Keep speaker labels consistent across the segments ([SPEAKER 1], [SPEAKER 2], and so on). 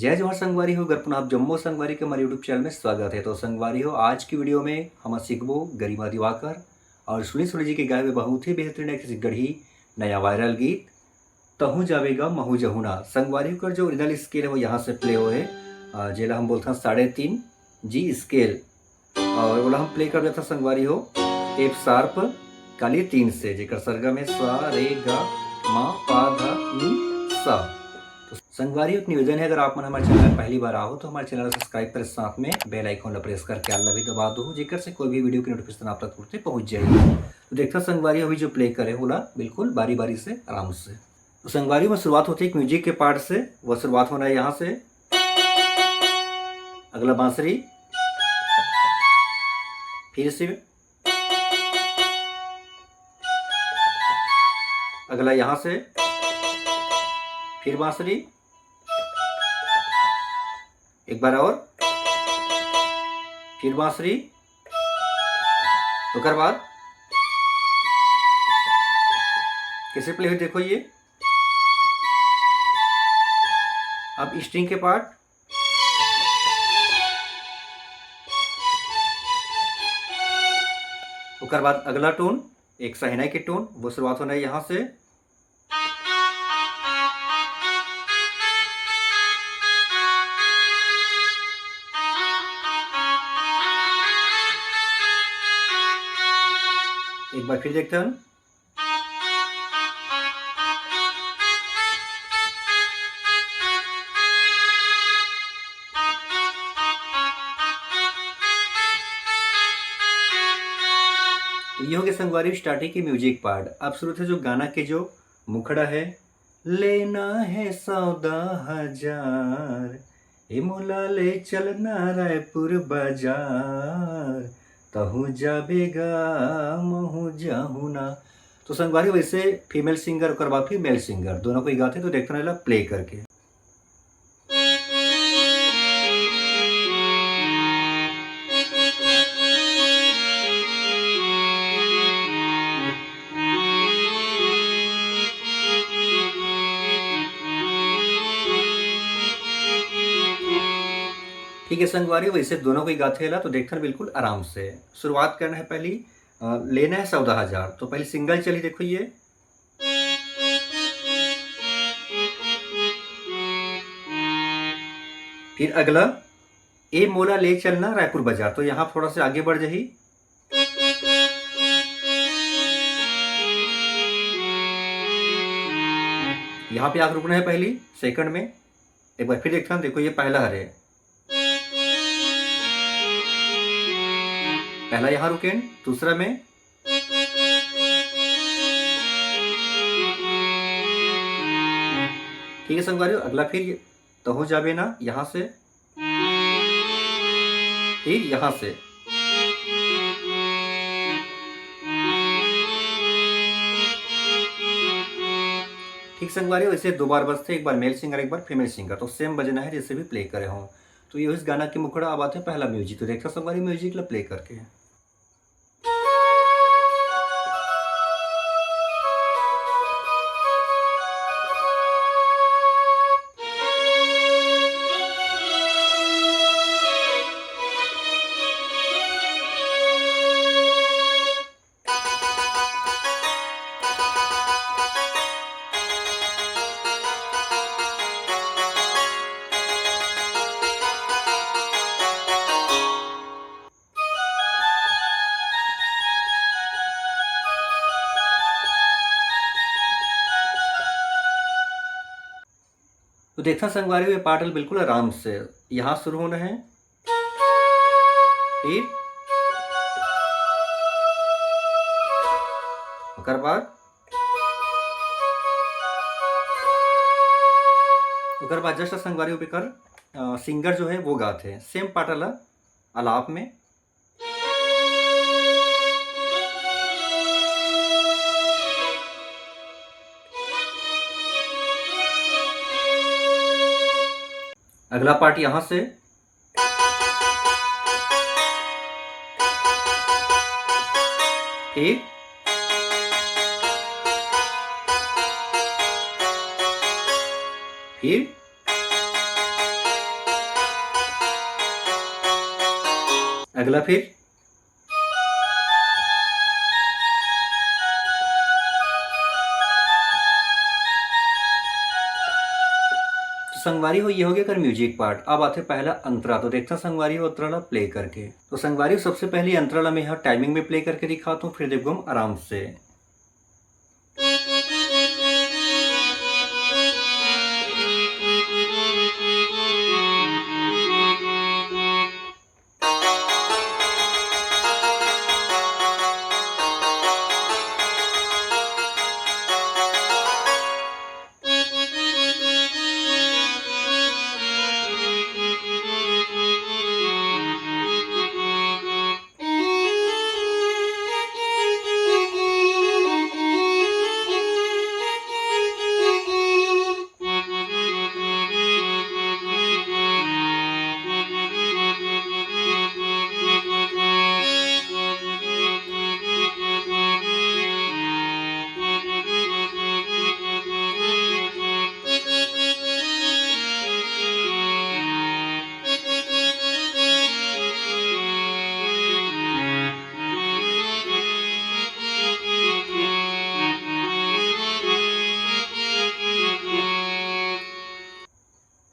[SPEAKER 1] जय जवाहर संगवारी हो, घर आप जम्मू संगवारी के हमारे यूट्यूब चैनल में स्वागत है। तो संगवारी हो, आज की वीडियो में हम सीखबो गरिमा दिवाकर और सुनील सोनी जी के गाए हुए बहुत ही बेहतरीन एक गढ़ी नया वायरल गीत तहु जावेगा महू जहुना। संगवारी का जो ओरिजिनल स्केल है वो यहाँ से प्ले हो है, जेला हम बोलते हैं 3.5 जी स्केल, और बोला हम प्ले कर देता संगवारी हो एफ शार्प काली 3 से, जेकर सरगम है सा रे गा मा पा धा नी सा। तो संगवारी एक निवेदन है, अगर आप मन हमारे चैनल पहली बार आओ तो हमारे चैनल को सब्सक्राइब कर साथ में बेल आइकन प्रेस करके आला भी दबा दो, जेकर से कोई भी वीडियो की नोटिफिकेशन आप तक तुरंत पहुंच जाएगी। तो देखता संगवारी अभी जो प्ले करे होला बिल्कुल बारी बारी से आराम से। तो संगवारी में शुरुआत होती है एक म्यूजिक के पार्ट से, वह शुरुआत होना है यहाँ से, अगला बांसुरी, फिर से अगला यहाँ से, फिर बांसुरी, एक बार और, फिर बांसुरी, उसके बाद कैसे प्ले हुई देखो ये। अब स्ट्रिंग के पार्ट, उसके बाद अगला टोन एक सहनाई के टोन, वो शुरुआत होना है यहां से, एक बार फिर देखते हैं। तो ये हो गया संगवारी स्टार्टिंग की म्यूजिक पार्ट। अब शुरू से जो गाना के जो मुखड़ा है, लेना है 14,000 ए मोला ले चलना रायपुर बाजार तहु जाबेगा महू जाहुना। तो संगवारी वैसे फीमेल सिंगर और बाद फिर मेल सिंगर दोनों को ही गाते, तो देखते रहना प्ले करके। ठीक है संगवारी, वैसे दोनों को ही गाथे ला, तो देखना बिल्कुल आराम से। शुरुआत करना है पहली, लेना है 14,000, तो पहले सिंगल चली देखो ये, फिर अगला ए मोला ले चलना रायपुर बाजार, तो यहाँ थोड़ा सा आगे बढ़ जाही, यहाँ पे आगे रुकना है पहली सेकंड में। एक बार फिर देखता हूँ, देखो ये पहला हरे, पहला यहाँ रुके, दूसरा में, ठीक है संगवारी। अगला फिर तहु जाबे ना यहाँ से, फिर यहाँ से, ठीक संगवारी। वैसे 2 बार बजते, एक बार मेल सिंगर एक बार फीमेल सिंगर, तो सेम बजना है जैसे भी प्ले करे हों। तो ये इस गाना की मुखड़ा अब आते है पहला म्यूजिक, तो देखता संगवारी म्यूजिक ला प्ले करके। तो देखना संगवारी ये पार्ट बिल्कुल आराम से यहाँ शुरू होना है, फिर उसके बाद जस्ट संगवारी ऊपर सिंगर जो है वो गाते हैं सेम पार्ट अलाप में। अगला पार्ट यहां से, फिर फिर अगला फिर संगवारी हो ये हो गया कर म्यूजिक पार्ट। अब आते पहला अंतरा, तो देखते हैं संगवारी हो अंतराला प्ले करके। तो संगवारी हो सबसे पहले अंतराला मैं यहाँ टाइमिंग में प्ले करके दिखाता हूँ, फिर देखो हम आराम से।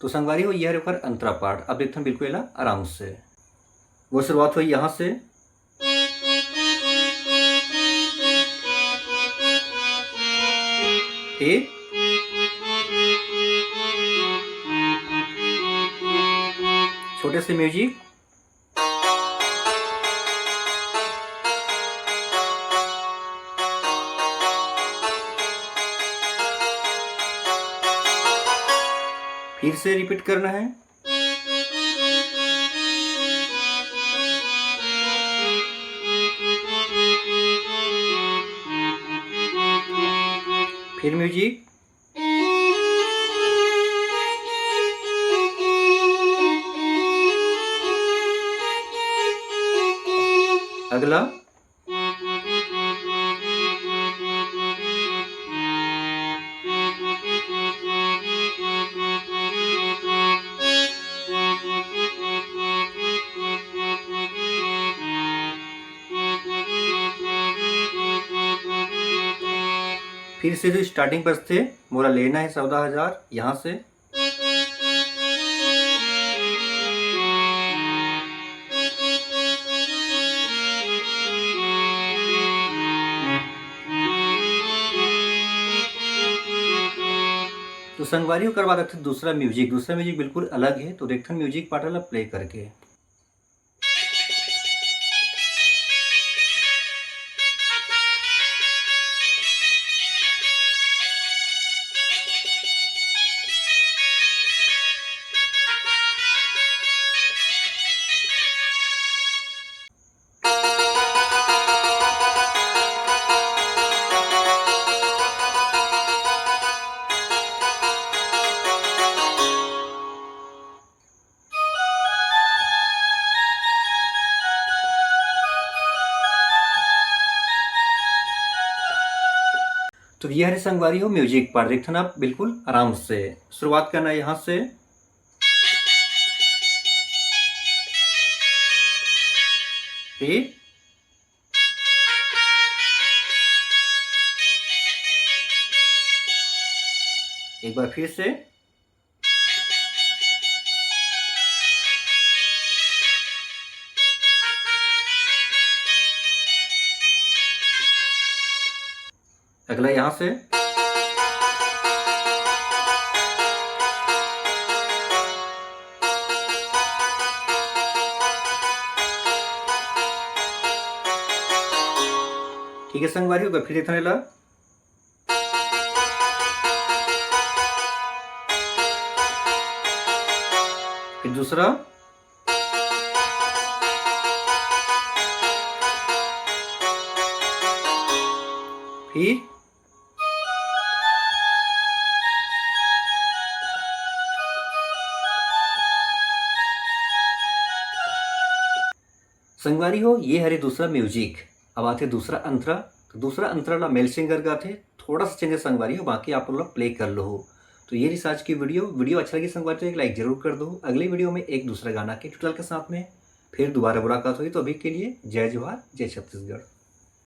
[SPEAKER 1] तो संगवारी हो यह होकर अंतरा पार्ट। अब देखते हैं बिल्कुल आराम से। वो शुरुआत हुई यहाँ से, फिर छोटे से म्यूजिक, फिर से रिपीट करना है, फिर म्यूजिक, अगला, फिर से जो स्टार्टिंग पर थे मोरा लेना है 14,000 यहाँ से, तो संगवारी करवा देते दूसरा म्यूजिक बिल्कुल अलग है। तो देखते हैं म्यूजिक पार्ट वाला प्ले करके। तो यह है संगवारी हो म्यूजिक पार्ट। देखते ना आप बिल्कुल आराम से। शुरुआत करना है यहाँ से, फिर एक बार फिर से, अगला यहाँ से, ठीक है संगवारी होगा। फिर देखने ला, फिर दूसरा, फिर संगवारी हो ये हरे दूसरा म्यूजिक। अब आते दूसरा अंतरा। तो दूसरा अंतरा ला मेल सिंगर गाते, थोड़ा सा चेंजेस संगवारी हो, बाकी आप लोग प्ले कर लो हो। तो ये रिसर्च की वीडियो अच्छा लगी संगवारी तो एक लाइक जरूर कर दो। अगली वीडियो में एक दूसरा गाना के ट्यूटोरियल के साथ में फिर दोबारा मुलाकात हुई, तो अभी के लिए जय जवाहर जय छत्तीसगढ़।